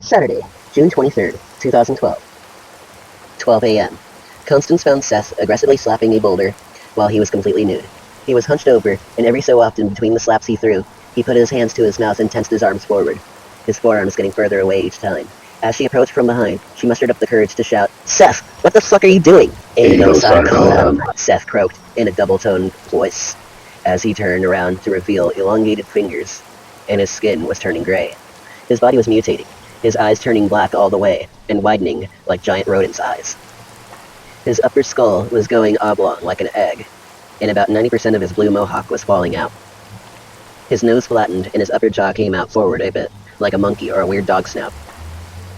Saturday, June 23rd, 2012. 12 a.m. Constance found Seth aggressively slapping a boulder while he was completely nude. He was hunched over, and every so often between the slaps he threw, he put his hands to his mouth and tensed his arms forward, his forearms getting further away each time. As she approached from behind, she mustered up the courage to shout, "Seth, what the fuck are you doing?" Seth croaked in a double-toned voice as he turned around to reveal elongated fingers, and his skin was turning gray. His body was mutating, his eyes turning black all the way, and widening like giant rodents' eyes. His upper skull was going oblong like an egg, and about 90% of his blue mohawk was falling out. His nose flattened, and his upper jaw came out forward a bit, like a monkey or a weird dog snout.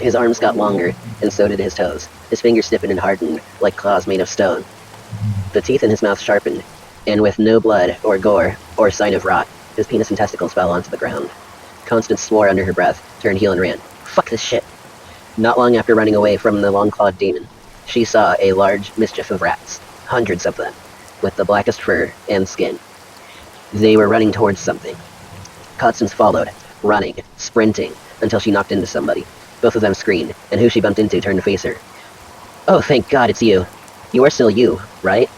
His arms got longer, and so did his toes. His fingers stiffened and hardened, like claws made of stone. The teeth in his mouth sharpened, and with no blood or gore or sign of rot, his penis and testicles fell onto the ground. Constance swore under her breath, turned heel and ran. Fuck this shit. Not long after running away from the long-clawed demon, she saw a large mischief of rats, hundreds of them, with the blackest fur and skin. They were running towards something. Constance followed, running, sprinting, until she knocked into somebody. Both of them screamed, and who she bumped into turned to face her. "Oh, thank God it's you. You are still you, right?"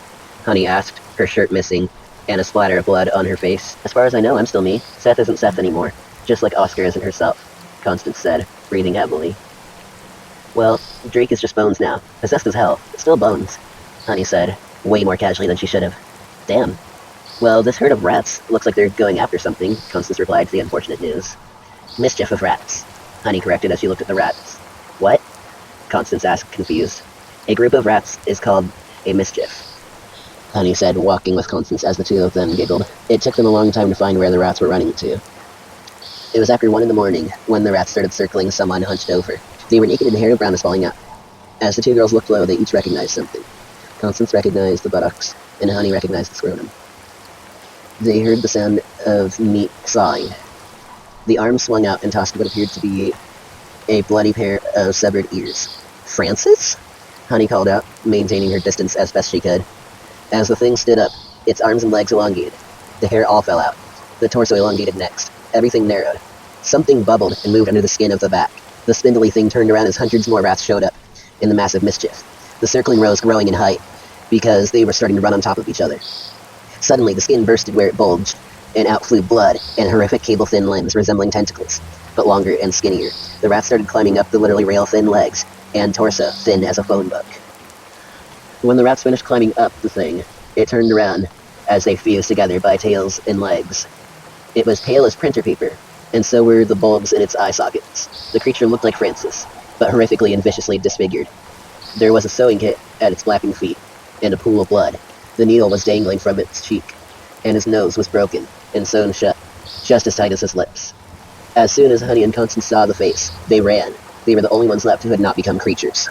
Honey asked, her shirt missing, and a splatter of blood on her face. "As far as I know, I'm still me. Seth isn't Seth anymore, just like Oscar isn't herself," Constance said, breathing heavily. "Well, Drake is just bones now. Possessed as hell. Still bones," Honey said, way more casually than she should have. "Damn. Well, this herd of rats looks like they're going after something," Constance replied to the unfortunate news. "Mischief of rats," Honey corrected as she looked at the rats. "What?" Constance asked, confused. "A group of rats is called a mischief," Honey said, walking with Constance as the two of them giggled. It took them a long time to find where the rats were running to. It was after 1 in the morning when the rats started circling someone hunched over. They were naked and hair brown was falling out. As the two girls looked low, they each recognized something. Constance recognized the buttocks, and Honey recognized the scrotum. They heard the sound of meat sawing. The arm swung out and tossed what appeared to be a bloody pair of severed ears. "Francis?" Honey called out, maintaining her distance as best she could. As the thing stood up, its arms and legs elongated. The hair all fell out. The torso elongated next. Everything narrowed. Something bubbled and moved under the skin of the back. The spindly thing turned around as hundreds more rats showed up in the massive mischief. The circling rows growing in height because they were starting to run on top of each other. Suddenly, the skin bursted where it bulged, and out flew blood and horrific cable-thin limbs resembling tentacles, but longer and skinnier. The rats started climbing up the literally rail-thin legs, and torso thin as a phone book. When the rats finished climbing up the thing, it turned around as they fused together by tails and legs. It was pale as printer paper, and so were the bulbs in its eye sockets. The creature looked like Francis, but horrifically and viciously disfigured. There was a sewing kit at its blackened feet, and a pool of blood. The needle was dangling from its cheek, and his nose was broken and sewn shut, just as tight as his lips. As soon as Honey and Constance saw the face, they ran. They were the only ones left who had not become creatures.